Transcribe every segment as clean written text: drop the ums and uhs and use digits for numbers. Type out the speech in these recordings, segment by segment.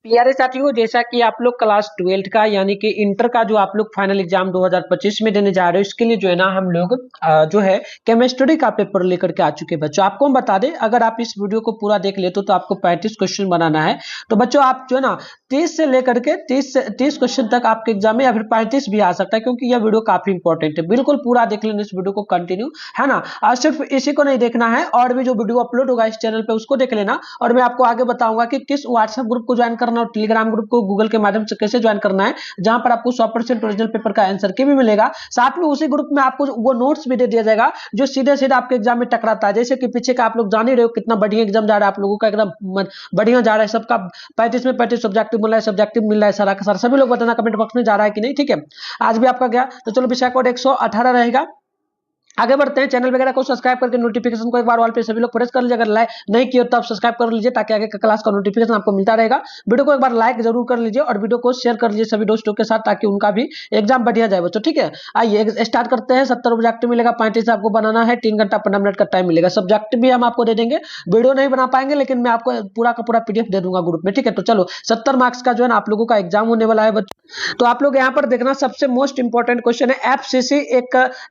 प्यारे साथियों, जैसा कि आप लोग क्लास 12 का यानी कि इंटर का जो आप लोग फाइनल एग्जाम 2025 में देने जा रहे हो, इसके लिए जो है ना हम लोग जो है केमिस्ट्री का पेपर लेकर के आ चुके हैं बच्चों। आपको हम बता दें, अगर आप इस वीडियो को पूरा देख लेते तो आपको 35 क्वेश्चन बनाना है। तो बच्चों आप जो है ना 30 से लेकर के 30 क्वेश्चन तक आपके एग्जाम में या फिर 35 भी आ सकता है, क्योंकि यह वीडियो काफी इंपॉर्टेंट है। बिल्कुल पूरा देख लेना इस वीडियो को कंटिन्यू, है ना। आज सिर्फ इसी को नहीं देखना है, और भी जो वीडियो अपलोड होगा इस चैनल पे उसको देख लेना। और मैं आपको आगे बताऊंगा कि किस व्हाट्सएप ग्रुप को ज्वाइन करना और टेलीग्राम ग्रुप को गूगल के माध्यम से कैसे ज्वाइन करना है, जहां पर आपको 100% ओरिजिनल पेपर का आंसर की भी मिलेगा। साथ में उसी ग्रुप में आपको वो नोट्स भी दे दिया जाएगा जो सीधे सीधे आपके एग्जाम में टकराता है। जैसे कि पीछे का आप लोग जान ही रहे हो कितना बढ़िया एग्जाम जा रहा है, आप लोगों का एकदम बढ़िया जा रहा है। सबका 35 में 35 सब्जेक्टिव मिल रहा है, सब्जेक्टिव मिल रहा है सारा का सारा। सभी लोग बताना कमेंट बॉक्स में जा रहा है कि नहीं, ठीक है। आज भी आपका गया, तो चलो विषय कोड 118 रहेगा। आगे बढ़ते हैं। चैनल वगैरह को सब्सक्राइब करके नोटिफिकेशन को एक बार ऑल पे सभी लोग प्रेस कर लीजिए। अगर लाइक नहीं किया तो आप सब्सक्राइब कर लीजिए, ताकि आगे का क्लास का नोटिफिकेशन आपको मिलता रहेगा। वीडियो को एक बार लाइक जरूर कर लीजिए और वीडियो को शेयर कर लीजिए सभी दोस्तों के साथ, ताकि उनका भी एग्जाम बढ़िया जाए बच्चों, ठीक है। आइए स्टार्ट करते हैं। 70 ऑब्जेक्टिव मिलेगा, 35 आपको बनाना है। 3 घंटा 15 मिनट का टाइम मिलेगा। सब्जेक्टिव भी हम आपको दे देंगे, वीडियो नहीं बना पाएंगे लेकिन मैं आपको पूरा का पूरा पीडीएफ दे दूंगा ग्रुप में, ठीक है। तो चलो 70 मार्क्स का जो है ना आप लोगों का एग्जाम होने वाला है बच्चों। तो आप लोग यहाँ पर देखना, सबसे मोस्ट इंपॉर्टेंट क्वेश्चन है एफसीसी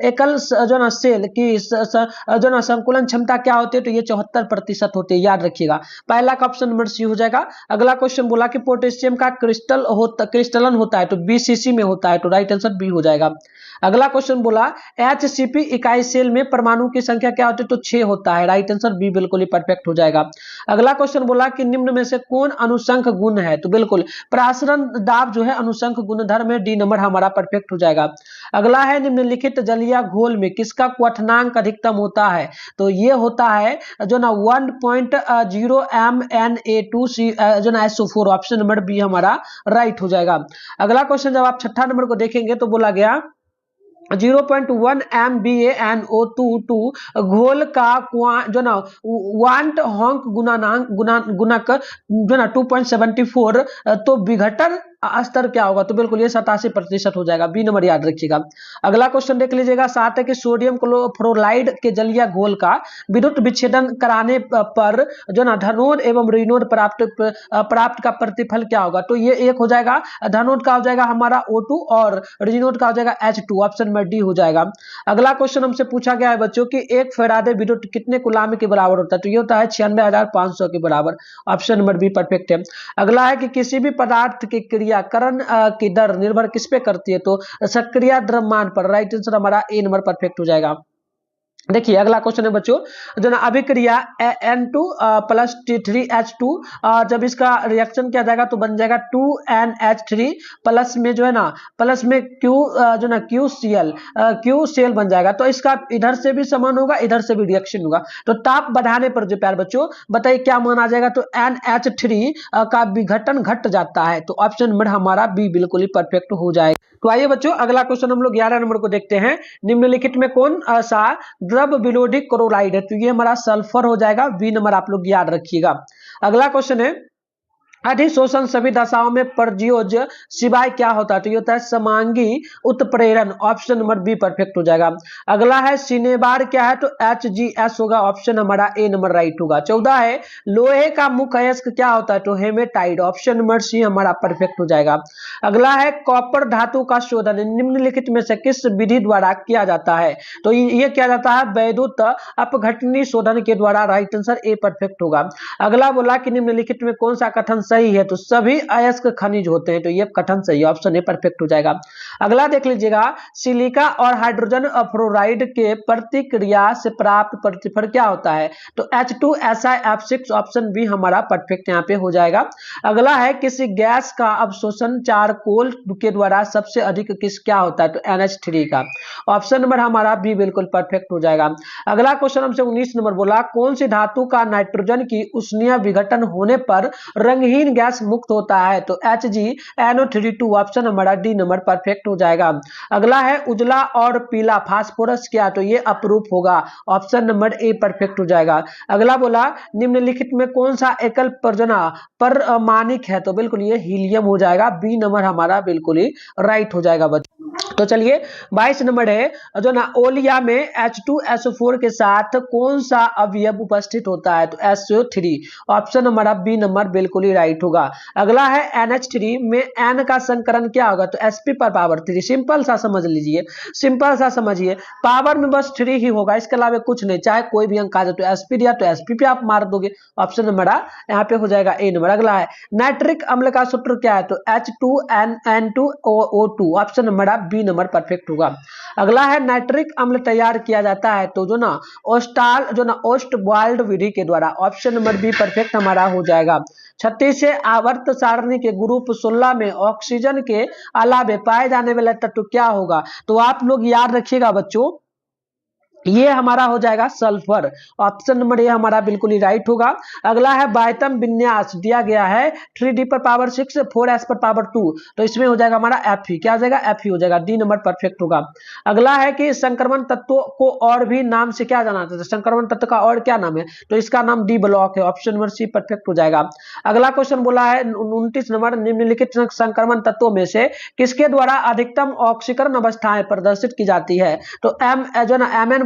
एकल जो ना सेल की जो ना संकुलन क्षमता क्या होती है, तो ये 74% होती है, याद रखिएगा। पहला का ऑप्शन नंबर सी हो जाएगा। अगला क्वेश्चन बोला कि पोटेशियम का क्रिस्टलन होता है, तो बीसीसी में होता है, तो राइट आंसर बी हो जाएगा। अगला क्वेश्चन बोला एचसीपी इकाई सेल में परमाणु की संख्या क्या होती है, तो 6 होता है, राइट आंसर बी बिल्कुल ही परफेक्ट हो जाएगा। अगला क्वेश्चन बोला कि निम्न में से कौन अनुसंख गुण है, तो बिल्कुल प्रासरण दाब जो है अनुसंख गुणधर्म में, डी नंबर हमारा परफेक्ट हो जाएगा। अगला है निम्नलिखित जलीय घोल में किसका क्वथनांक अधिकतम होता है, तो ये होता है जो ना 1.0 MnA2C जो ना SO4, ऑप्शन नंबर बी हमारा राइट हो जाएगा। अगला क्वेश्चन जब आप छठा नंबर को देखेंगे तो बोला गया 0.1 MbA घोल का जो ना वांट हॉन्क गुणक जो ना 2.74, तो विघटन स्तर क्या होगा, तो बिल्कुल ये 87% हो जाएगा, बी नंबर याद रखिएगा। अगला क्वेश्चन देख लीजिएगा, 7 है कि सोडियम क्लोराइड के जलीय घोल का विद्युत विच्छेदन कराने पर जो ना धनोड एवं ऋणोड प्राप्त का प्रतिफल क्या होगा, तो ये एक हो जाएगा। धनोड का हो जाएगा हमारा O2 और ऋणोड का हो जाएगा H2, ऑप्शन में डी हो जाएगा। अगला क्वेश्चन हमसे पूछा गया है बच्चों कि एक फैराडे विद्युत कितने कूलाम के बराबर होता है, तो ये होता है 96,500 के बराबर, ऑप्शन नंबर बी परफेक्ट है। अगला है कि किसी भी पदार्थ की क्रियाकरण की दर निर्भर किस पे करती है, तो सक्रिय द्रव्यमान पर, राइट आंसर हमारा ए नंबर परफेक्ट हो जाएगा। देखिए अगला क्वेश्चन है बच्चों, जो ना अभिक्रिया N2 प्लस T3H2, जब इसका रिएक्शन किया जाएगा तो बन जाएगा 2NH3 प्लस में जो है ना प्लस में Q जो ना QCl बन जाएगा। तो इसका इधर से भी समान होगा, इधर से भी रिएक्शन होगा। तो ताप बढ़ाने पर जो प्यार बच्चों बताइए क्या मान आ जाएगा, तो NH3 का विघटन घट जाता है, तो ऑप्शन नंबर हमारा बी बिल्कुल ही परफेक्ट हो जाएगा। तो आइए बच्चों अगला क्वेश्चन हम लोग 11 नंबर को देखते हैं। निम्नलिखित में कौन सा द्रव विरोधी क्लोराइड है, तो ये हमारा सल्फर हो जाएगा, बी नंबर आप लोग याद रखिएगा। अगला क्वेश्चन है अधिशोषण सभी दशाओं में प्रयोज्य सिवाय क्या होता है, तो ये होता है समांगी उत्प्रेरण, ऑप्शन नंबर बी परफेक्ट हो जाएगा। अगला है सिनेबार क्या है, तो HGS होगा, ऑप्शन हमारा ए नंबर राइट होगा। 14 है लोहे का मुख्य अयस्क क्या होता है, तो हेमेटाइड, ऑप्शन नंबर सी हमारा परफेक्ट हो जाएगा। अगला है कॉपर धातु का शोधन निम्नलिखित में से किस विधि द्वारा किया जाता है, तो ये किया जाता है वैद्युत अपघटनी शोधन के द्वारा, राइट आंसर ए परफेक्ट होगा। अगला बोला कि निम्नलिखित में कौन सा कथन सही है, तो सभी अयस्क खनिज होते हैं, तो ये कथन सही है, ऑप्शन ए परफेक्ट हो जाएगा। अगला देख लीजिएगा सिलिका और हाइड्रोजन फ्लोराइड के प्रतिक्रिया से प्राप्त प्रतिफल क्या होता है, तो H2SiF6, ऑप्शन बी हमारा परफेक्ट यहाँ पे हो जाएगा। अगला है किसी गैस का अवशोषण चारकोल के द्वारा सबसे अधिक क्या होता है, तो NH3 का, ऑप्शन नंबर हमारा बी बिल्कुल परफेक्ट हो जाएगा। अगला क्वेश्चन हमसे 19 नंबर बोला कौन सी धातु का नाइट्रोजन की उष्णीय विघटन होने पर रंगहीन गैस मुक्त होता है, तो HgNO3 ऑप्शन हमारा डी नंबर परफेक्ट हो जाएगा। अगला है उजला और पीला फास्फोरस क्या, तो ये अपरूप होगा, ऑप्शन नंबर ए परफेक्ट हो जाएगा। अगला बोला निम्नलिखित में कौन सा एकल प्रजना परमाणिक है, तो बिल्कुल ये हीलियम हो जाएगा, बी नंबर हमारा बिल्कुल ही राइट हो जाएगा बच्चों। तो चलिए 22 नंबर है जो ना ओलिया में H2SO4 के साथ कौन सा अवयव उपस्थित होता है? तो SO3। ऑप्शन हमारा बी नंबर बिल्कुल ही राइट होगा। अगला है NH3 में N का संकरण क्या होगा? तो Sp पर पावर 3। सिंपल सा समझ लीजिए, सिंपल सा समझिए, पावर में बस 3 ही होगा, इसके अलावा कुछ नहीं। चाहे कोई भी अंक आ जाए तो Sp दिया तो Sp पे आप मार दोगे। ऑप्शन हमारा यहाँ पे हो जाएगा ए नंबर। अगला है नाइट्रिक अम्ल का सूत्र क्या है? तो H2NN2O2। ऑप्शन हमारा बी नंबर परफेक्ट होगा। अगला है नाइट्रिक अम्ल तैयार किया जाता है तो जो ना ओस्ट बॉइल्ड विधि के द्वारा। ऑप्शन नंबर बी परफेक्ट हमारा हो जाएगा। 36 से आवर्त सारणी के ग्रुप 16 में ऑक्सीजन के अलावे पाए जाने वाला तत्व क्या होगा? तो आप लोग याद रखिएगा बच्चों, ये हमारा हो जाएगा सल्फर। ऑप्शन नंबर ए हमारा बिल्कुल ही राइट होगा। अगला है बायतम विन्यास दिया गया है 3d पर पावर 6 4s पर पावर 2, तो इसमें हो जाएगा हमारा Fe। क्या हो जाएगा? Fe हो जाएगा। डी नंबर परफेक्ट होगा। अगला है कि संक्रमण तत्वों को और भी नाम से क्या जाना जाता है? संक्रमण तत्व का और क्या नाम है? तो इसका नाम डी ब्लॉक है। ऑप्शन नंबर सी परफेक्ट हो जाएगा। अगला क्वेश्चन बोला है 29 नंबर, निम्नलिखित संक्रमण तत्वों में से किसके द्वारा अधिकतम ऑक्सीकरण अवस्थाएं प्रदर्शित की जाती है? तो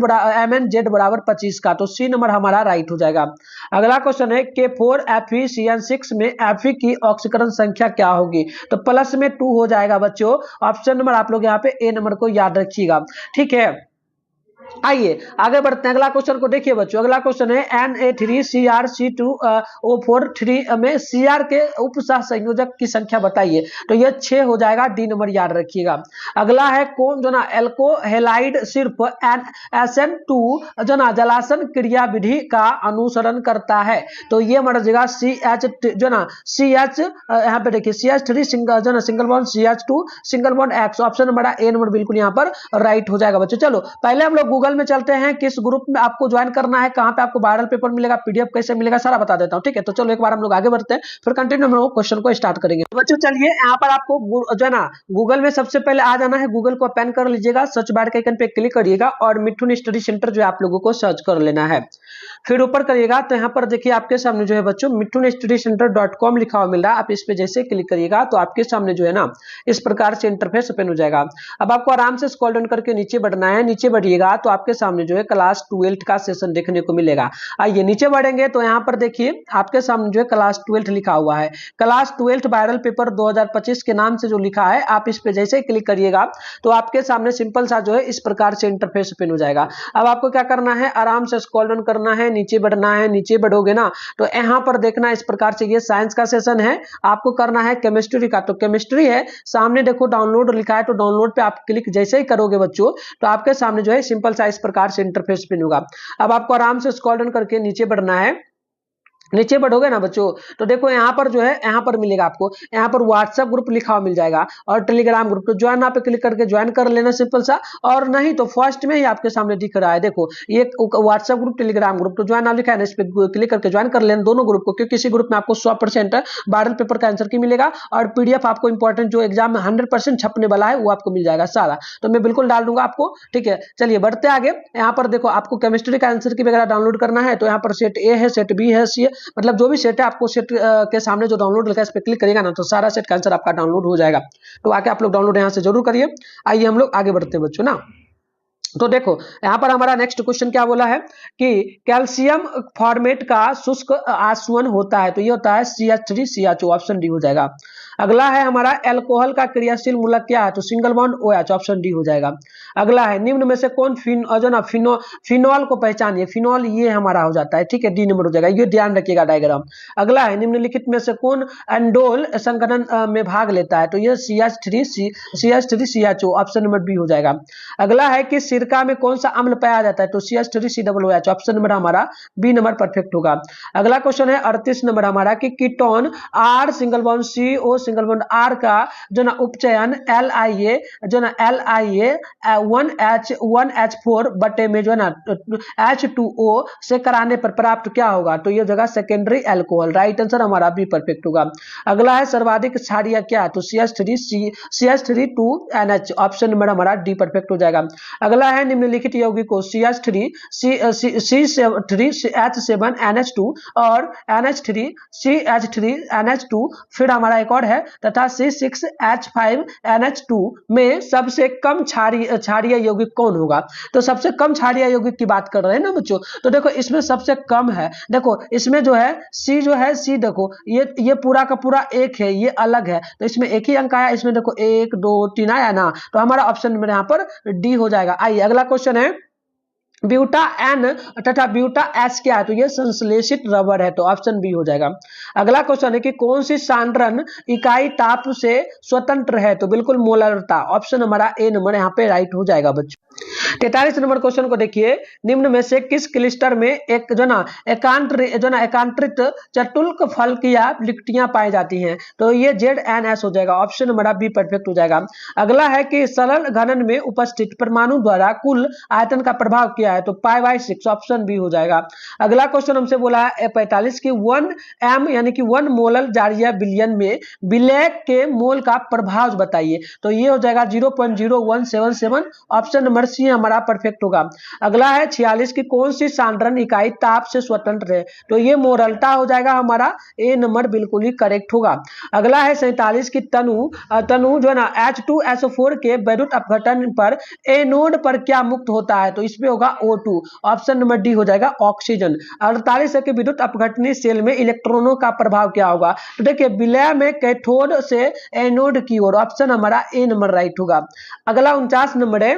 MnZ बराबर 25 का, तो सी नंबर हमारा राइट हो जाएगा। अगला क्वेश्चन है K4FeCN6 में Fe की ऑक्सीकरण संख्या क्या होगी? तो प्लस में 2 हो जाएगा बच्चों। ऑप्शन नंबर आप लोग यहाँ पे ए नंबर को याद रखिएगा, ठीक है। आइए आगे बढ़ते हैं। अगला क्वेश्चन को देखिए बच्चों। अगला क्वेश्चन है Na3CrC2O4 3 में Cr के उपसह संयोजक की संख्या बताइए। तो यह 6 हो जाएगा। डी नंबर याद रखिएगा। अगला है कौन जो ना एल्कोहेलाइड सिर्फ SN2 जो ना जलासन क्रिया विधि का अनुसरण करता है? तो ये हमारा जगह CH जो ना CH यहाँ पे देखिए CH3 सिंगल जो ना single bond CH2 single bond X। Option हमारा ए नंबर बिल्कुल यहाँ पर राइट हो जाएगा बच्चों। चलो पहले हम लोग गूगल में चलते हैं, किस ग्रुप में आपको ज्वाइन करना है, कहां पे आपको वायरल पेपर मिलेगा, पीडीएफ कैसे मिलेगा, सारा बता देता हूं, ठीक है। तो चलो एक बार हम लोग आगे बढ़ते हैं, फिर कंटिन्यू हम लोग क्वेश्चन को स्टार्ट करेंगे। तो बच्चों चलिए यहाँ पर आपको जो है ना गूगल में सबसे पहले आ जाना है। गूगल को ओपन कर लीजिएगा, सर्च बार के आइकन पे क्लिक करिएगा और मिठुन स्टडी सेंटर जो आप लोगों को सर्च कर लेना है। फिर ऊपर करिएगा तो यहाँ पर देखिए आपके सामने जो है बच्चों मिठुन स्टडी सेंटर .com लिखा हुआ मिल रहा है। आप इस पे जैसे क्लिक करिएगा तो आपके सामने जो है ना इस प्रकार से इंटरफेस ओपन हो जाएगा। अब आपको आराम से स्क्रॉल डाउन करके नीचे बढ़ना है। नीचे बढ़िएगा तो आपके सामने जो है क्लास 12 का सेशन देखने को मिलेगा। आइए नीचे बढ़ेंगे तो यहाँ पर देखिए आपके सामने जो है क्लास 12 लिखा हुआ है। क्लास 12 वायरल पेपर 2025 के नाम से जो लिखा है, आप इस पे जैसे क्लिक करिएगा तो आपके सामने सिंपल सा जो है इस प्रकार से इंटरफेस ओपन हो जाएगा। अब आपको क्या करना है, आराम से स्क्रॉल डाउन करना है, नीचे बढ़ना है। नीचे बढ़ोगे ना तो यहाँ पर देखना इस प्रकार से ये साइंस का सेशन है, आपको करना है केमिस्ट्री का। तो केमिस्ट्री है, सामने देखो डाउनलोड लिखा है, तो डाउनलोड पे आप क्लिक जैसे ही करोगे बच्चों तो आपके सामने जो है सिंपल सा इस प्रकार से इंटरफेस ओपन होगा। अब आपको आराम से स्क्रॉल डाउन करके नीचे बढ़ना है। नीचे बढ़ोगे ना बच्चों तो देखो यहाँ पर जो है यहाँ पर मिलेगा आपको, यहाँ पर व्हाट्सएप ग्रुप लिखा हुआ मिल जाएगा और टेलीग्राम ग्रुप। तो ज्वाइन आप क्लिक करके ज्वाइन कर लेना सिंपल सा, और नहीं तो फर्स्ट में ही आपके सामने दिख रहा है देखो ये व्हाट्सएप ग्रुप टेलीग्राम ग्रुप। तो ज्वाइन आप लिखा है ना, इस पर क्लिक करके ज्वाइन कर लेना दोनों ग्रुप को, क्योंकि किसी ग्रुप में आपको 100% वायरल पेपर का आंसर की मिलेगा और पीडीएफ आपको इंपॉर्टेंट जो एग्जाम में 100% छपने वाला है वो आपको मिल जाएगा सारा। तो मैं बिल्कुल डाल दूंगा आपको, ठीक है। चलिए बढ़ते आगे। यहाँ पर देखो आपको केमिस्ट्री का आंसर की वगैरह डाउनलोड करना है, तो यहाँ पर सेट ए है, सेट बी है, सी है, मतलब जो भी सेट आपको सेट के सामने जो डाउनलोड लिखा है इस पे क्लिक करिएगा ना तो सारा सेट का आंसर आपका डाउनलोड हो जाएगा। तो आके आप लोग डाउनलोड यहां से जरूर करिए। आइए हम लोग आगे बढ़ते हैं बच्चों ना। तो देखो यहां पर हमारा नेक्स्ट क्वेश्चन क्या बोला है कि कैल्शियम फॉर्मेट का शुष्क आसवन होता है, तो ये होता है CH3CH2। ऑप्शन डी हो जाएगा। अगला है हमारा एल्कोहल का क्रियाशील मूलक क्या है, तो single bond OH। Option D हो जाएगा। अगला है निम्न में से कौन फिनॉल को पहचानिए। फिनॉल ये हमारा हो जाता है, ठीक है, डी नंबर हो जाएगा, ये ध्यान रखिएगा डायग्राम। अगला है निम्नलिखित में से कौन एंडोल संघनन में भाग लेता है, तो ये CH3CH2। ऑप्शन नंबर बी हो जाएगा। अगला है कि सिरका में कौन सा अम्ल पाया जाता है, तो CH3COOH। ऑप्शन नंबर हमारा बी नंबर परफेक्ट होगा। अगला क्वेश्चन है 38 नंबर हमारा कि ketone R single bond CO single bond R का जो ना उपचयन LIA जो ना LIA 1H4 बटे में जो है ना H2O से कराने पर प्राप्त क्या होगा, तो ये जगह सेकेंडरी एल्कोहल। राइट आंसर हमारा बी परफेक्ट होगा। अगला है सर्वाधिक क्षारीय क्या है, तो CH3 2NH। ऑप्शन नंबर हमारा डी परफेक्ट हो जाएगा। अगला है निम्नलिखित यौगिकों CH3CH7NH2 और NH3CH3NH2, फिर हमारा एक और है तथा C6H5NH2 में सबसे कम क्षारीय यौगिक कौन होगा? तो सबसे कम क्षारीय यौगिक की बात कर रहे हैं ना बच्चों। तो देखो इसमें सबसे कम है, देखो इसमें जो है C देखो ये पूरा का पूरा एक है, ये अलग है, तो इसमें एक ही अंक आया, इसमें देखो 1 2 3 आया ना, तो हमारा ऑप्शन में यहाँ पर डी हो जाएगा। आइए अगला क्वेश्चन है, ब्यूटा एन तथा ब्यूटा एस क्या है? तो ये संश्लेषित रबर है, तो ऑप्शन बी हो जाएगा। अगला क्वेश्चन है कि कौन सी सांद्रण इकाई ताप से स्वतंत्र है? तो बिल्कुल मोलरता, ऑप्शन हमारा ए नंबर यहाँ पे राइट हो जाएगा बच्चों। 43 नंबर क्वेश्चन को देखिए, निम्न में से किस क्लिस्टर में एक एकांतरित चतुल्क फलकियां लिकटियां पाई जाती हैं? तो ये ZNS हो जाएगा, ऑप्शन हमारा बी परफेक्ट हो जाएगा। अगला है कि सरल घनन में उपस्थित परमाणु द्वारा कुल आयतन का प्रभाव क्या है? तो π/6, ऑप्शन बी हो जाएगा। अगला क्वेश्चन हमसे बोला है 45 की 1 m यानी कि 1 मोलर जारिया बिलियन में विलय के मोल का प्रभाव बताइए। तो ये हो जाएगा 0.0177, ऑप्शन नंबर सी हमारा परफेक्ट होगा। अगला है 46 की कौन सी सांद्रण इकाई ताप से स्वतंत्र है? तो ये मोरल्टा हो जाएगा, हमारा ए नंबर बिल्कुल ही करेक्ट होगा। अगला है 47 की तनु जो है ना H2SO4 के वैद्युत अपघटन पर एनोड पर क्या मुक्त होता है? तो इसमें होगा O2, ऑप्शन नंबर डी हो जाएगा ऑक्सीजन। 48 है कि विद्युत अपघटनी सेल में इलेक्ट्रॉनों का प्रभाव क्या होगा? तो देखिए विलय में कैथोड से एनोड की ओर, ऑप्शन हमारा ए नंबर राइट होगा। अगला 49 नंबर है,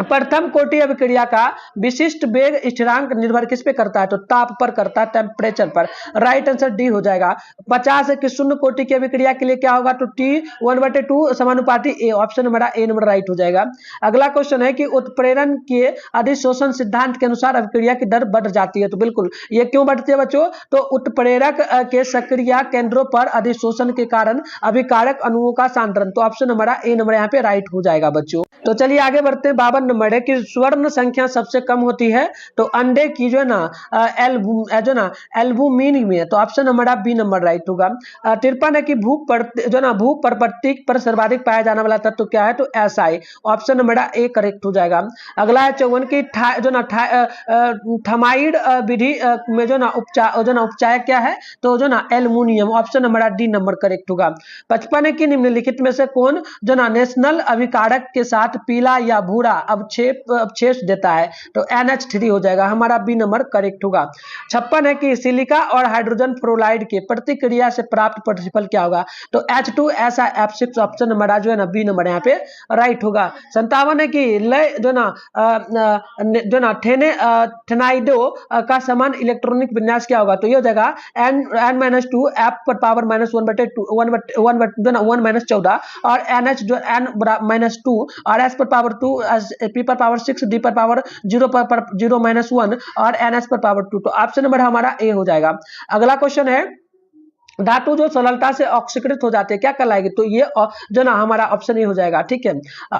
प्रथम कोटि अभिक्रिया का विशिष्ट वेग स्थिरांक निर्भर किस पे करता है? तो ताप पर करता है, टेम्परेचर पर, राइट आंसर डी हो जाएगा। 50 है कि शून्य कोटि की अभिक्रिया के लिए क्या होगा? तो T1/2 समानुपाती ए, ऑप्शन हमारा ए नंबर राइट हो जाएगा। अगला क्वेश्चन है कि उत्प्रेरण के अधिशोषण सिद्धांत के अनुसार अभिक्रिया की दर बढ़ जाती है। तो बिल्कुल ये क्यों बढ़ती है बच्चों? तो उत्प्रेरक के सक्रिय केंद्रों पर अधिशोषण के कारण अभिकारक अणुओं का सांद्रण, तो ऑप्शन हमारा ए नंबर यहाँ पे राइट हो जाएगा बच्चों। तो चलिए आगे बढ़ते हैं। 52 नंबर है कि स्वर्ण संख्या सबसे कम होती है तो अंडे की जो है ना एल्बुमिन में, तो ऑप्शन हमारा बी नंबर राइट होगा। 53 है कि भू परपत्ति पर सर्वाधिक पाया जाने वाला तत्व क्या है? तो SI, ऑप्शन हमारा ए करेक्ट हो जाएगा। अगला है 54 की थमाइड विधि में उपचार क्या है? तो एल्युमिनियम, ऑप्शन हमारा डी नंबर करेक्ट होगा। 55 है कि निम्नलिखित में से कौन नेशनल अभिकारक के साथ पीला या भूरा अवशेष देता है? तो NH3 हो जाएगा, हमारा बी नंबर करेक्ट होगा। 56 है कि सिलिका और हाइड्रोजन फ्लोराइड के प्रतिक्रिया से प्राप्त प्रतिफल क्या होगा? तो H2SiF6, ऑप्शन हमारा जो है ना बी नंबर यहाँ पे राइट होगा। 57 है कि लय थेनाइडो का समान इलेक्ट्रॉनिक विन्यास क्या होगा? तो ये हो जाएगा N-2 F पर पावर -1/14 और NH जो N-2 और S पर पावर 2, P पर पावर 6, D पर पावर 0/1 और NS पर पावर 2, तो ऑप्शन नंबर हमारा ए हो जाएगा। अगला क्वेश्चन है, धातु जो सरलता से ऑक्सीकृत हो जाते हैं क्या कहलाएगी? तो ये जो ना हमारा ऑप्शन ए हो जाएगा, ठीक है।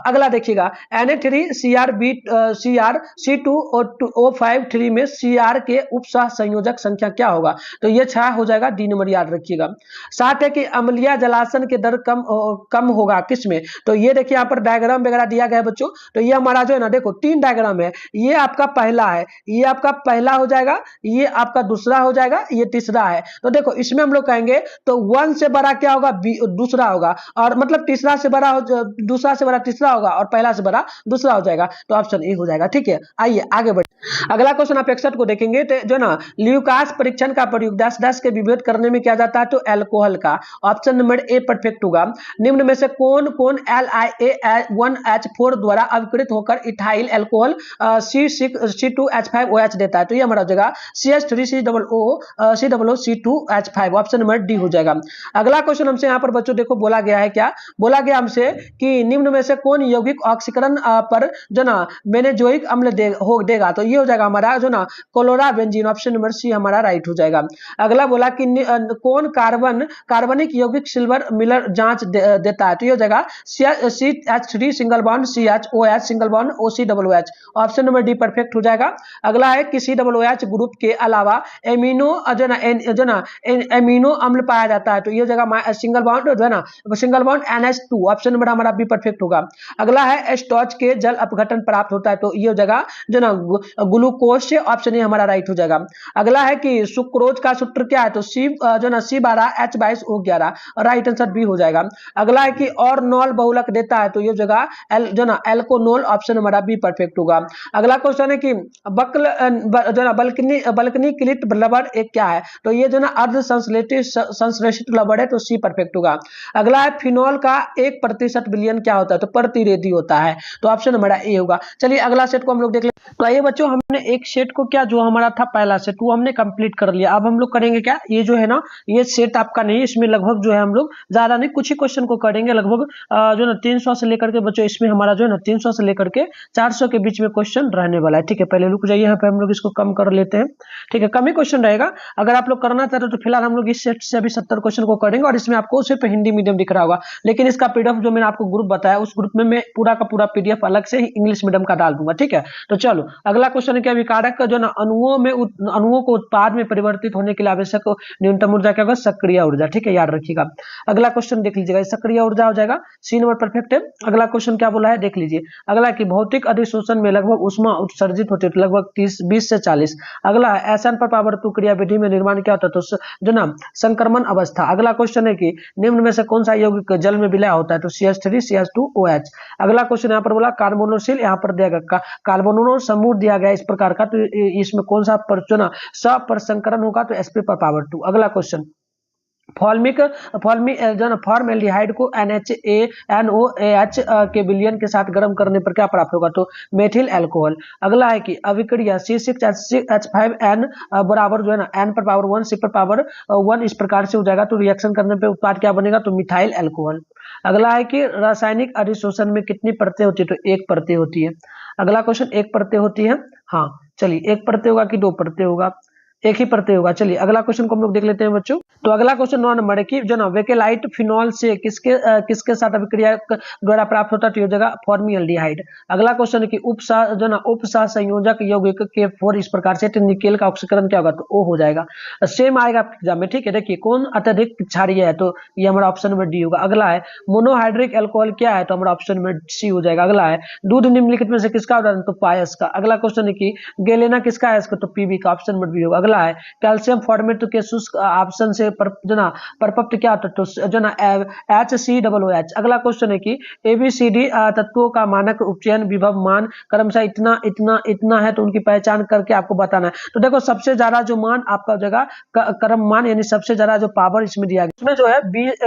अगला देखिएगा Na3CrBC2O5 में Cr के उपसह संयोजक संख्या क्या होगा? तो ये 6 हो जाएगा, डी नंबर याद रखिएगा। 7 है कि अम्लीय जलासन के दर कम होगा किसमें? तो ये देखिए यहाँ पर डायग्राम वगैरह दिया गया है बच्चों। तो ये हमारा जो है ना, देखो 3 डायग्राम है, ये आपका पहला है, ये आपका पहला हो जाएगा, ये आपका दूसरा हो जाएगा, ये तीसरा है। तो देखो इसमें हम लोग कहेंगे तो 1 से बड़ा क्या होगा? दूसरा होगा, और मतलब तीसरा से बड़ा दूसरा से बड़ा तीसरा होगा और पहला से बड़ा दूसरा हो जाएगा, तो ऑप्शन ए हो जाएगा, ठीक है। आइए आगे बढ़े। अगला क्वेश्चन आप 61 को देखेंगे, तो जो ना ल्यूकास परीक्षण का प्रयोग 10-10 के विभेद करने में किया जाता है? तो अल्कोहल का, ऑप्शन नंबर ए परफेक्ट होगा। निम्न में से कौन LiA1H4 द्वारा अभिकृत होकर इथाइल अल्कोहल C2H5OH देता है? तो ये हमारा हो जाएगा CH3COOC2H5, ऑप्शन नंबर डी हो जाएगा। अगला क्वेश्चन हमसे यहाँ पर बच्चों देखो बोला गया है, क्या बोला गया हमसे कि निम्न में से कौन यौगिक ऑक्सीकरण पर जो ना बेंजोइक अम्ल देगा? तो ये हो जाएगा हमारा जो ना क्लोरा बेंजीन, ऑप्शन नंबर सी हमारा राइट हो जाएगा। अगला बोला कि कौन कार्बनिक यौगिक सिल्वर मिलर जांच देता है? तो ये हो जाएगा CH3 single bond CHOH single bond OCOOH, option number D perfect हो जाएगा। अगला है कि COOH ग्रुप के अलावा एमिनो अम्ल पाया जाता है? तो ये हो जाएगा सिंगल बॉन्ड जो है ना, single bond NH2, option number हमारा बी परफेक्ट होगा। अगला है स्टॉच के जल अपघटन प्राप्त होता है, तो ये हो जाएगा जो ना ग्लूकोज से, ऑप्शन ए हमारा राइट हो जाएगा। अगला है कि सुक्रोज का सूत्र क्या है? तो जो ना C12H22O11, राइट आंसर बी हो जाएगा। अगला है कि और नॉल बहुलक देता है, तो ये जगह जो ना एल्कोनोल, ऑप्शन हमारा बी परफेक्ट होगा। अगला क्वेश्चन है कि जो ना बल्कनी क्लिट लवण एक क्या है? तो ये जो ना अर्ध संश्लेषित लवण है, तो सी परफेक्ट होगा। अगला है फिनॉल का 1% बिलियन क्या होता है? तो प्रतिरेधी होता है, तो ऑप्शन हमारा ए होगा। चलिए अगला सेट को हम लोग देख ले। तो आइए बच्चों, हमने एक सेट को क्या, जो हमारा था पहला सेट, वो हमने कंप्लीट कर लिया। अब हम लोग करेंगे क्या, ये जो है ना, ये सेट आपका नहीं, इसमें लगभग जो है हम लोग ज्यादा नहीं, कुछ ही क्वेश्चन को करेंगे। लगभग जो ना 300 से लेकर के बच्चों, इसमें हमारा जो है ना 300 से लेकर के 400 के बीच में क्वेश्चन रहने वाला है। ठीक है, पहले रुक जाइए, यहाँ पे हम लोग इसको कम कर लेते हैं। ठीक है, कम ही क्वेश्चन रहेगा। अगर आप लोग करना चाहते हो तो फिलहाल हम लोग इस सेट से अभी 70 क्वेश्चन को करेंगे, और इसमें आपको सिर्फ हिंदी मीडियम दिख रहा होगा, लेकिन इसका पीडीएफ जो मैंने आपको ग्रुप बताया, उस ग्रुप में मैं पूरा का पूरा पीडीएफ अलग से ही इंग्लिश मीडियम का डाल दूंगा। ठीक है, तो चलो अगला क्वेश्चन है क्या, विकारक का जो ना अणुओं को उत्पाद में परिवर्तित होने के लिए आवश्यक न्यूनतम ऊर्जा क्या होगा? सक्रिय ऊर्जा। ठीक है, याद रखिएगा। अगला क्वेश्चन देख लीजिएगा, सक्रिय ऊर्जा हो जाएगा, सी नंबर परफेक्ट है। अगला क्वेश्चन क्या बोला है देख लीजिए। अगला कि भौतिक अधिशोषण में लगभग ऊष्मा उत्सर्जित होती है, तो लगभग 20 से 40। अगला एसएन पर पावर 2 क्रिया विधि में निर्माण क्या होता है? तो जो ना संक्रमण अवस्था। अगला क्वेश्चन है कि निम्न में से कौन सा यौगिक जल में विलय होता है? तो CH3 CH2OH। अगला क्वेश्चन यहाँ पर बोला कार्बोनोसिल, यहाँ पर दिया गया कार्बोनो समूह दिया गया इस प्रकार का, तो इसमें कौन सा सप्रसंकरण होगा? तो sp पर पावर 2। अगला क्वेश्चन फॉर्मल्डिहाइड को NaNOH के विलयन के साथ गर्म करने पर क्या प्राप्त होगा? तो मेथिल अल्कोहल। अगला है कि अभिक्रिया C6H5N बराबर जो है ना N पर पावर 1 C पर पावर 1 इस प्रकार से हो जाएगा, तो रिएक्शन करने पे उत्पाद क्या बनेगा? तो मिथाइल अल्कोहल। अगला है कि रासायनिक अधिशोषण में कितनी परतें होती है? तो एक परतें होती है। अगला क्वेश्चन, एक परतें होती है? हाँ, चलिए एक परतें होगा कि दो परतें होगा? एक ही प्रत्यय होगा। चलिए अगला क्वेश्चन को हम लोग देख लेते हैं बच्चों। तो अगला क्वेश्चन 9 नंबर है कि जो ना वेकेलाइट फिनॉल से किसके साथ अभिक्रिया द्वारा प्राप्त होता है? तो ये जगह फॉर्मियल्डिहाइड। अगला क्वेश्चन है कि उपसह संयोजक यौगिक K4 इस प्रकार से, तो निकेल का ऑक्सीकरण क्या होगा? तो O हो जाएगा। सेम आएगा एग्जाम में। ठीक है, देखिए कौन अत्यधिक क्षारीय है? तो ये हमारा ऑप्शन नंबर डी होगा। अगला है मोनोहाइड्रिक अल्कोहल क्या है? तो हमारा ऑप्शन नंबर सी हो जाएगा। अगला है दूध निम्नलिखित में से किसका उदाहरण? तो पायस का। अगला क्वेश्चन है कि गेलेना किसका है? इसका तो पीबी का, ऑप्शन नंबर बी होगा। अगला है कैल्शियम फॉर्मेट के शुष्क ऑप्शन से जो ना परपप्त क्या होता है? तो जो ना HCOOH। अगला क्वेश्चन है कि ABCD तत्वों का मानक उपचयन विभव मान क्रमशः इतना इतना इतना है, तो उनकी पहचान करके आपको बताना है। तो देखो सबसे ज्यादा जो मान आपका जगह क्रम मान, यानी सबसे ज्यादा जो पावर इसमें दिया गया, उसमें जो है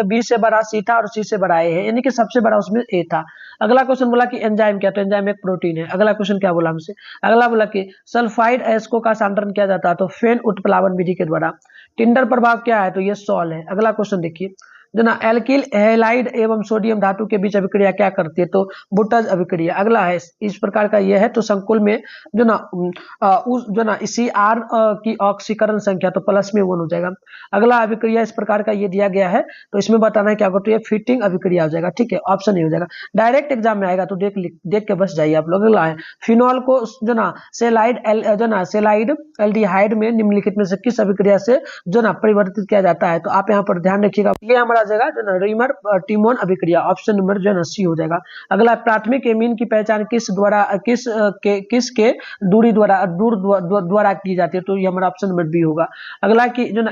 बी से बड़ा सी था और सी से बड़ा ए है, यानी कि सबसे बड़ा उसमें ए था। अगला क्वेश्चन बोला कि एंजाइम क्या? तो एंजाइम एक प्रोटीन है। अगला क्वेश्चन क्या बोला हमसे? अगला बोला कि सल्फाइड अयस्कों का सांद्रण किया जाता है, तो फेन उत्प्लावन विधि के द्वारा। टिंडर प्रभाव क्या है? तो ये सॉल है। अगला क्वेश्चन देखिए, जो ना एल्किल हैलाइड एवं सोडियम धातु के बीच अभिक्रिया क्या करती है? तो बुटज अभिक्रिया। अगला है इस प्रकार का ये है, तो संकुल में जो ना CR की ऑक्सीकरण संख्या तो प्लस में 1 हो जाएगा। अगला अभिक्रिया इस प्रकार का ये दिया गया है, तो इसमें बताना है क्या होगा? तो ये फिटिंग अभिक्रिया हो जाएगा। ठीक है, ऑप्शन नहीं हो जाएगा, डायरेक्ट एग्जाम में आएगा, तो देख के बस जाइए आप लोग। अगला है फिनॉल को जो ना सेलाइड एल्डिहाइड में निम्नलिखित में से किस अभिक्रिया से जो ना परिवर्तित किया जाता है? तो आप यहाँ पर ध्यान रखिएगा, ये हमारा जगह जो ना रीमर टिमोन अभिक्रिया, ऑप्शन नंबर जो है सी हो जाएगा। अगला प्राथमिक एमीन की पहचान किस के दूरी द्वारा की जाती है? तो ये हमारा ऑप्शन नंबर बी होगा। अगला कि जो ना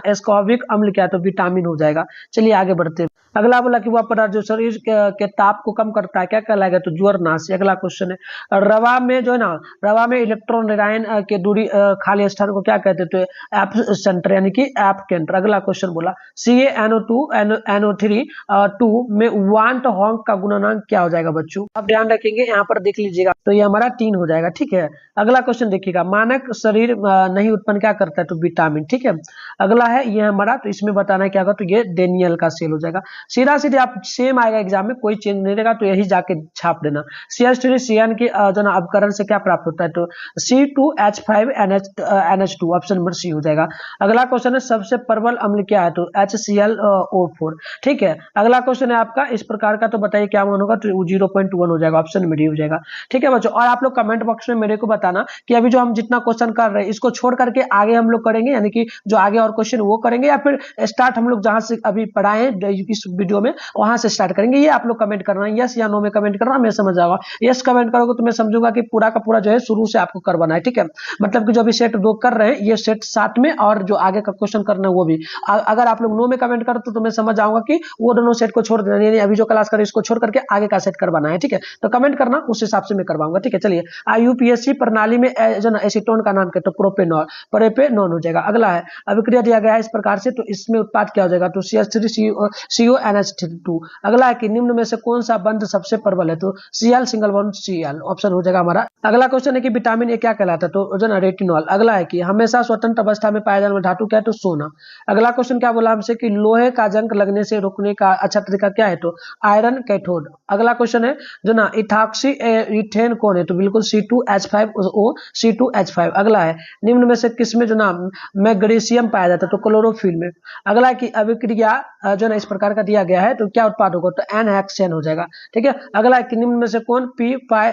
एस्कॉर्बिक अम्ल क्या है? तो विटामिन हो जाएगा। चलिए आगे बढ़ते हैं। अगला बोला कि वह पदार्थ जो शरीर के ताप को कम करता है क्या कहलाएगा? तो ज्वरनाशी। अगला क्वेश्चन है रवा में जो है ना, रवा में इलेक्ट्रॉन रेनायन के दूरी खाली स्थान को क्या कहते हैं? तो एप सेंटर, यानी कि एप केंद्र। अगला क्वेश्चन बोला CaNO2 में वांट हॉन्क का गुणनांक क्या हो जाएगा बच्चों? अब ध्यान रखेंगे, यहाँ पर देख लीजिएगा, तो ये हमारा 3 हो जाएगा। ठीक है, अगला क्वेश्चन देखिएगा, मानक शरीर नहीं उत्पन्न क्या करता है? तो विटामिन। ठीक है, अगला है ये हमारा, तो इसमें बताना है क्या होगा? तो ये डेनियल का सेल हो जाएगा। सीधा सीधे आप सेम आएगा एग्जाम में, कोई चेंज नहीं रहेगा, तो यही जाके छाप देना। CH3 CN की जो ना अपकरण से क्या प्राप्त होता है? तो C2H5NH2, ऑप्शन नंबर सी हो जाएगा। अगला क्वेश्चन है सबसे प्रबल अम्ल क्या है? तो HCl ClO4। ठीक है, अगला क्वेश्चन है आपका इस प्रकार का, तो बताइए क्या मान होगा, तो 0.1 हो जाएगा, ऑप्शन में डी हो जाएगा। ठीक है बच्चों, और आप लोग कमेंट बॉक्स में मेरे को बताना कि अभी जो हम जितना क्वेश्चन कर रहे हैं इसको छोड़ करके आगे हम लोग करेंगे, यानी कि जो आगे और क्वेश्चन वो करेंगे, या फिर स्टार्ट हम लोग जहां से अभी पढ़ाए हैं इस वीडियो में वहां से स्टार्ट करेंगे। ये आप लोग कमेंट करना, यस या नो में कमेंट करना, मैं समझ जाऊंगा। यस कमेंट करोगे तो मैं समझूंगा कि पूरा का पूरा जो है शुरू से आपको करवाना है। ठीक है, मतलब कि जो अभी सेट 2 कर रहे हैं ये सेट 7 में, और जो आगे का क्वेश्चन करना है वो भी। अगर आप लोग नो में कमेंट करते तो मैं समझ जाऊंगा कि वो दोनों सेट को छोड़ देना, यानी अभी जो क्लास करें इसको छोड़ करके आगे का सेट करवाना है। ठीक है, तो कमेंट करना, उस हिसाब से मैं करवाऊंगा। ठीक है, चलिए यूपीएससी प्रणाली में जो ना एसीटोन का नाम क्या, तो प्रोपेनॉल, प्रोपेनॉन हो जाएगा। अगला है अभिक्रिया दिया गया है इस प्रकार से, तो इसमें उत्पाद क्या हो जाएगा, तो CH3CONH2। अगला है कि निम्न में से कौन सा बंध सबसे प्रबल है, तो Cl single bond Cl, option हो जाएगा हमारा। अगला क्वेश्चन है कि विटामिन ए क्या कहलाता है, तो जो ना रेटिनॉल। अगला है कि हमेशा स्वतंत्र अवस्था में पाया जाने वाला धातु क्या है, तो सोना। अगला क्वेश्चन क्या बोला हमसे कि लोहे का जंग लगने से रोकने का अच्छा तरीका क्या है, तो आयरन कैथोड। अगला क्वेश्चन है जो ना इथाक्सी इथेन कौन है, तो बिल्कुल C2H5O C2H5। अगला है निम्न में से किसमें जो ना मैग्नीशियम पाया जाता है, तो क्लोरोफिल में। अगला है कि अभिक्रिया जो ना इस प्रकार का दिया गया है, तो क्या उत्पाद होगा, तो एन हेक्सेन हो जाएगा। ठीक है, अगला है कि निम्न में से कौन पी पाई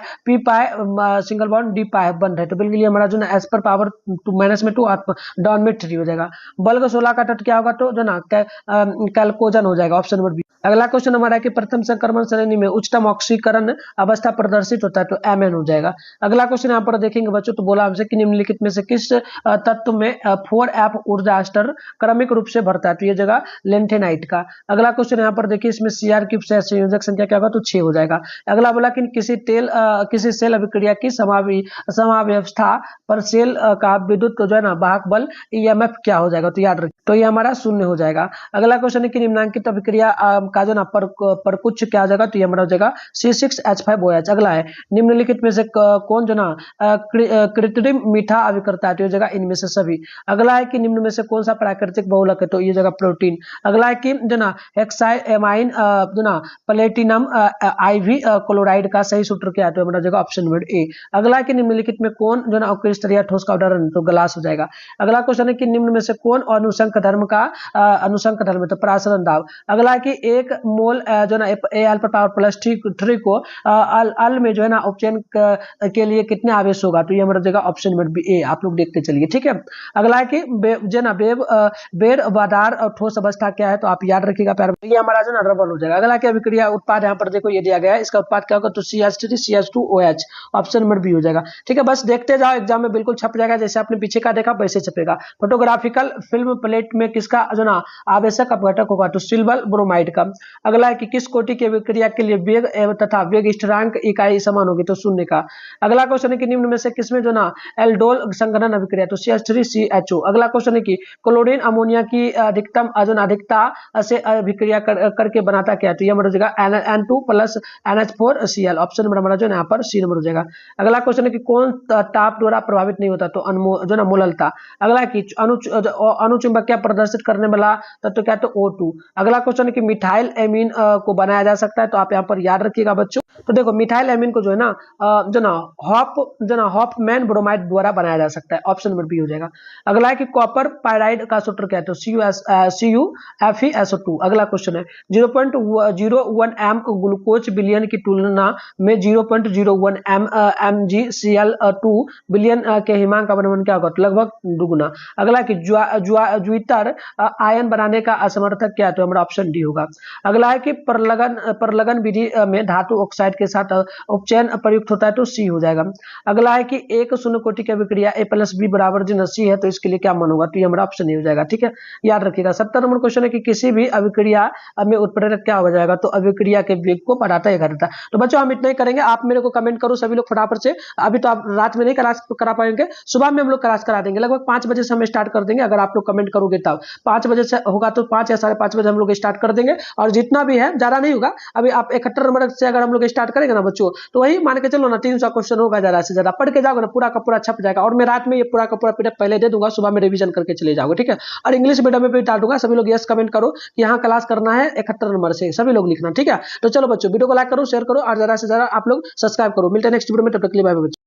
सिंगल बॉन्ड डी पाई बंद है, तो बिल्कुल ये हमारा जो ना एस पर पावर -2 डाउन में 3 हो जाएगा। बल्क 16 का तट क्या होगा, तो जो ना कैल्कोजन हो जाएगा, ऑप्शन नंबर बी। अगला क्वेश्चन हमारा है कि प्रथम संक्रमण श्रेणी में उच्चतम ऑक्सीकरण अवस्था प्रदर्शित होता है, तो Mn हो जाएगा। अगला क्वेश्चन यहाँ पर देखेंगे बच्चों, तो बोला हमसे कि निम्नलिखित में से किस तत्व में 4F ऊर्जा स्तर क्रमिक रूप से भरता है, तो ये जगह लेंथेनाइट का। अगला क्वेश्चन यहाँ पर देखिए, इसमें Cr की संयोजक संख्या क्या होगा, तो 6 हो जाएगा। अगला बोला कि किसी सेल अभिक्रिया की समाव्यवस्था पर सेल का विद्युत जो है ना वाहक बल EMF क्या हो जाएगा, तो याद रखिए, तो ये हमारा 0 हो जाएगा। अगला क्वेश्चन है कि निम्नांकित अभिक्रिया का जो ना परकुच्च क्या हो जाएगा, तो ये हमारा हो जाएगा C6H5OH। अगला है निम्नलिखित में से कौन जो ना कृत्रिम मीठा अभिकर्ता है, तो ये जगह इनमें से सभी। अगला है कि निम्न में से कौन सा प्राकृतिक बहुलक है, तो ये जगह प्रोटीन। अगला है कि जो ना हेक्साइएमाइन जो ना प्लेटिनम IV क्लोराइड का सही सूत्र क्या है, तो हमारा जगह ऑप्शन नंबर ए। अगला है कि निम्नलिखित में कौन जो ना अपकृष्टरीय ठोस का उदाहरण, तो ग्लास हो जाएगा। अगला क्वेश्चन है कि निम्न में से कौन अनुशंक धर्म का अनुशंक धर्म है, तो प्रासरण दाब। अगला है कि 1 मोल जो ना Al पर पावर +3 को अल में जो है ना उपचयन के लिए कितने आवेश होगा, तो ये हमारा जगह ऑप्शन नंबर बी ए। आप लोग देखते चलिए। ठीक है, अगला है कि जो ना बेर बादार और ठोस अवस्था क्या है, तो आप याद रखिएगा प्यार, ये हमारा जो ना रबल हो जाएगा। अगला क्या अभिक्रिया उत्पाद यहाँ पर देखो ये दिया गया है, इसका उत्पाद क्या होगा, तो CH3CH2OH, ऑप्शन नंबर बी हो जाएगा। ठीक है, बस देखते जाओ, एग्जाम में बिल्कुल छप जाएगा, जैसे आपने पीछे का देखा वैसे छपेगा। फोटोग्राफिकल फिल्म प्लेट में किसका जो ना आवश्यक अपघटक होगा, तो सिल्वर ब्रोमाइड का। अगला है कि किस कोटि की अभिक्रिया के लिए वेग तथा वेग स्थिरांक इकाई समान होगी, तो 0 का। अगला क्वेश्चन है कि निम्न में से किसमें जो ना एल्डोल संघनन अभिक्रिया, तो CH3CHO। अगला क्वेश्चन है कि क्लोरीन अमोनिया की अधिकतम अधिकता से अभिक्रिया करके बनाता क्या, तो ये हमारा हो जाएगा N2 + NH4Cl, ऑप्शन नंबर हमारा जो है यहाँ पर सी नंबर हो जाएगा। अगला क्वेश्चन है कि कौन ताप द्वारा प्रभावित नहीं होता, तो जो ना मोललता। अगला है कि अनुचुंबकीय प्रदर्शित करने वाला तत्व क्या है, तो O2। अगला क्वेश्चन है कि मिथाइल एमीन को बनाया जा सकता है, तो आप यहाँ पर याद रखिएगा बच्चों। तो देखो मिथाइल एमीन को जो है ना जो ना हॉफमैन ब्रोमाइड द्वारा बनाया जा सकता है, ऑप्शन नंबर बी हो जाएगा। अगला है कि कॉपर पायराइड का सूत्र क्या है, तो CuFeSO2। अगला क्वेश्चन है 0.01 एम ग्लूकोज बिलियन की तुलना में 0.01 MgCl2 बिलियन के हिमांक का परिमाण क्या होगा, तो लगभग दुगुना। अगला कि ज्वितर आयन बनाने का असमर्थक क्या है, तो हमारा ऑप्शन डी होगा। अगला है कि परलगन विधि में धातु ऑक्साइड के साथ उपचयन प्रयुक्त होता है, तो सी हो जाएगा। अगला है कि एक शून्य कोटि की अभिक्रिया A+B बराबर जो सी है, तो इसके लिए क्या मान होगा, तो ये हमारा ऑप्शन ए हो जाएगा। ठीक है, याद रखिएगा। 70 नंबर क्वेश्चन है कि किसी भी अभिक्रिया में उत्प्रेरक क्या हो जाएगा, तो अभिक्रिया के वेग को बढ़ाता है घटाता। तो बच्चों हम इतना ही करेंगे, आप मेरे को कमेंट करो सभी लोग फटाफट से। अभी तो आप रात में नहीं क्लास करा पाएंगे, सुबह में हम लोग क्लास करा देंगे, लगभग 5 बजे से हम स्टार्ट कर देंगे। अगर आप लोग कमेंट करोगे तब 5 बजे से होगा, तो 5 या 5:30 बजे हम लोग स्टार्ट कर देंगे। और जितना भी है ज्यादा नहीं होगा, अभी आप 71 नंबर से अगर हम लोग स्टार्ट करेंगे ना बच्चों, तो वही मान के चलो ना 300 क्वेश्चन होगा, ज्यादा से ज्यादा पढ़ के जाओगे ना पूरा का पूरा छप जाएगा। और मैं रात में ये पूरा का पूरा पीडीएफ पहले दे दूंगा, सुबह में रिवीजन करके चले जाओगे। ठीक है, और इंग्लिश मीडियम में भी डाल दूंगा। सभी लोग यस कमेंट करो कि यहाँ क्लास करना है 71 नंबर से, सभी लोग लिखना। ठीक है, तो चलो बच्चों वीडियो को लाइक करो, शेयर करो और ज्यादा से ज्यादा आप लोग सब्सक्राइब करो। मिलते हैं नेक्स्ट वीडियो में, तब तक के लिए बाय बाय।